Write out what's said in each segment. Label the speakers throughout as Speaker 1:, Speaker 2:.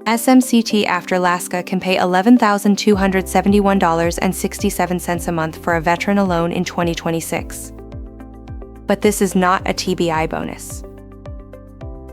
Speaker 1: SMC-T after Laska can pay $11,271.67 a month for a veteran alone in 2026. But this is not a TBI bonus.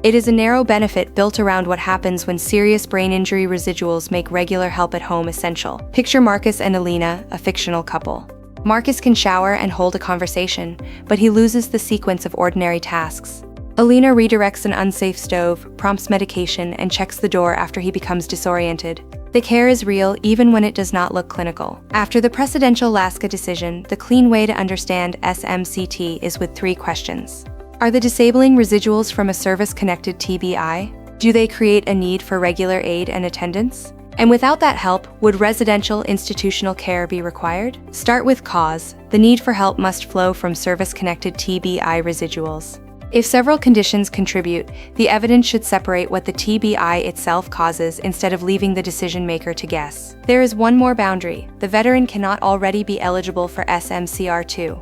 Speaker 1: It is a narrow benefit built around what happens when serious brain injury residuals make regular help at home essential. Picture Marcus and Alina, a fictional couple. Marcus can shower and hold a conversation, but he loses the sequence of ordinary tasks. Alina redirects an unsafe stove, prompts medication, and checks the door after he becomes disoriented. The care is real even when it does not look clinical. After the precedential Laska decision, the clean way to understand SMC-T is with 3 questions. Are the disabling residuals from a service-connected TBI? Do they create a need for regular aid and attendance? And without that help, would residential institutional care be required? Start with cause. The need for help must flow from service-connected TBI residuals. If several conditions contribute, the evidence should separate what the TBI itself causes instead of leaving the decision-maker to guess. There is one more boundary: the veteran cannot already be eligible for SMCR2.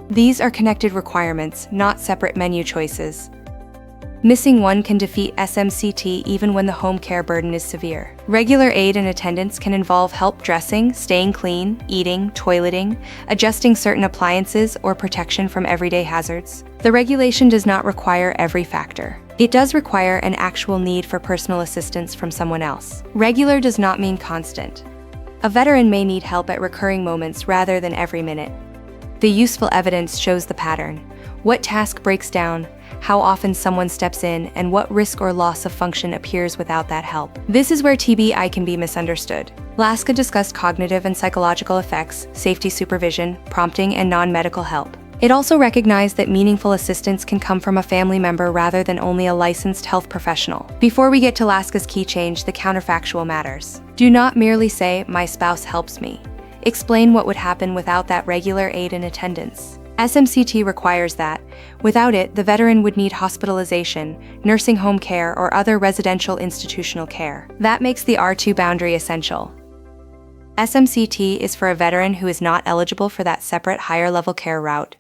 Speaker 1: These are connected requirements, not separate menu choices. Missing one can defeat SMC-T even when the home care burden is severe. Regular aid and attendance can involve help dressing, staying clean, eating, toileting, adjusting certain appliances, or protection from everyday hazards. The regulation does not require every factor. It does require an actual need for personal assistance from someone else. Regular does not mean constant. A veteran may need help at recurring moments rather than every minute. The useful evidence shows the pattern: what task breaks down, how often someone steps in, and what risk or loss of function appears without that help. This is where TBI can be misunderstood. Laska discussed cognitive and psychological effects, safety supervision, prompting, and non-medical help. It also recognized that meaningful assistance can come from a family member rather than only a licensed health professional. Before we get to Laska's key change, the counterfactual matters. Do not merely say, "My spouse helps me." Explain what would happen without that regular aid and attendance. SMC-T requires that. Without it, the veteran would need hospitalization, nursing home care, or other residential institutional care. That makes the R2 boundary essential. SMC-T is for a veteran who is not eligible for that separate higher-level care route.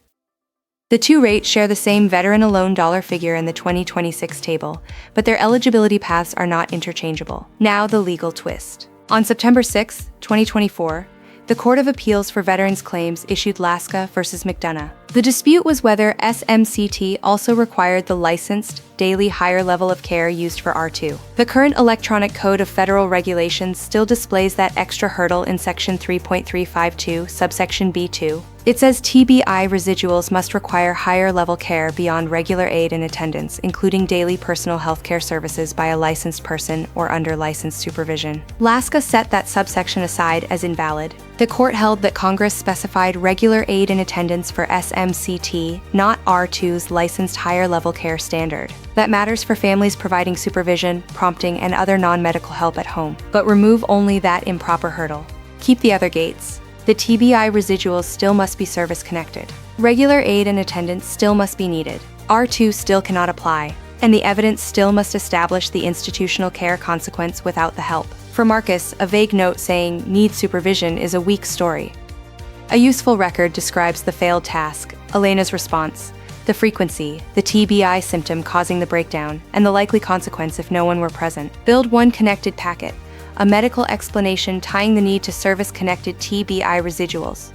Speaker 1: The 2 rates share the same veteran alone dollar figure in the 2026 table, but their eligibility paths are not interchangeable. Now the legal twist. On September 6, 2024, the Court of Appeals for Veterans Claims issued Laska versus McDonough. The dispute was whether SMC-T also required the licensed, daily higher level of care used for R2. The current Electronic Code of Federal Regulations still displays that extra hurdle in Section 3.352, subsection B2. It says TBI residuals must require higher level care beyond regular aid and attendance, including daily personal health care services by a licensed person or under licensed supervision. Laska set that subsection aside as invalid. The court held that Congress specified regular aid and attendance for SMC-T, not R2's licensed higher level care standard. That matters for families providing supervision, prompting, and other non-medical help at home, but remove only that improper hurdle. Keep the other gates. The TBI residuals still must be service-connected. Regular aid and attendance still must be needed. R2 still cannot apply, and the evidence still must establish the institutional care consequence without the help. For Marcus, a vague note saying "need supervision" is a weak story. A useful record describes the failed task, Elena's response, the frequency, the TBI symptom causing the breakdown, and the likely consequence if no one were present. Build one connected packet. A medical explanation tying the need to service-connected TBI residuals,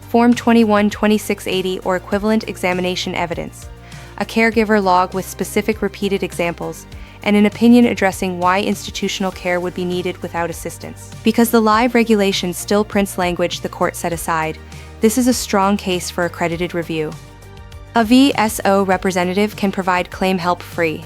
Speaker 1: Form 21-2680 or equivalent examination evidence, a caregiver log with specific repeated examples, and an opinion addressing why institutional care would be needed without assistance. Because the live regulation still prints language the court set aside, this is a strong case for accredited review. A VSO representative can provide claim help free.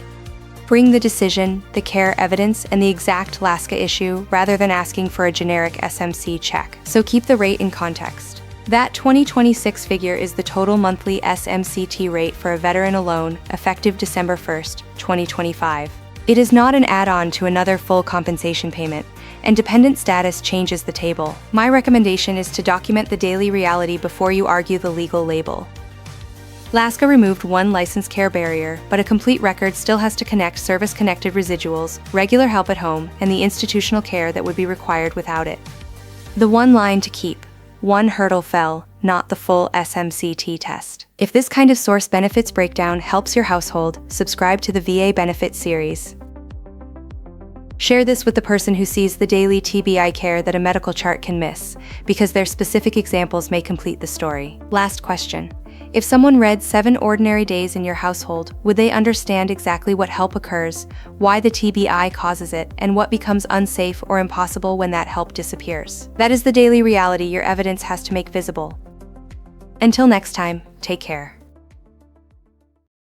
Speaker 1: Bring the decision, the care evidence, and the exact Laska issue rather than asking for a generic SMC check. So keep the rate in context. That 2026 figure is the total monthly SMC-T rate for a veteran alone, effective December 1st, 2025. It is not an add-on to another full compensation payment, and dependent status changes the table. My recommendation is to document the daily reality before you argue the legal label. Laska removed one licensed care barrier, but a complete record still has to connect service-connected residuals, regular help at home, and the institutional care that would be required without it. The one line to keep: one hurdle fell, not the full SMC-T test. If this kind of source benefits breakdown helps your household, subscribe to the VA Benefit series. Share this with the person who sees the daily TBI care that a medical chart can miss, because their specific examples may complete the story. Last question. If someone read 7 ordinary days in your household, would they understand exactly what help occurs, why the TBI causes it, and what becomes unsafe or impossible when that help disappears? That is the daily reality your evidence has to make visible. Until next time, take care.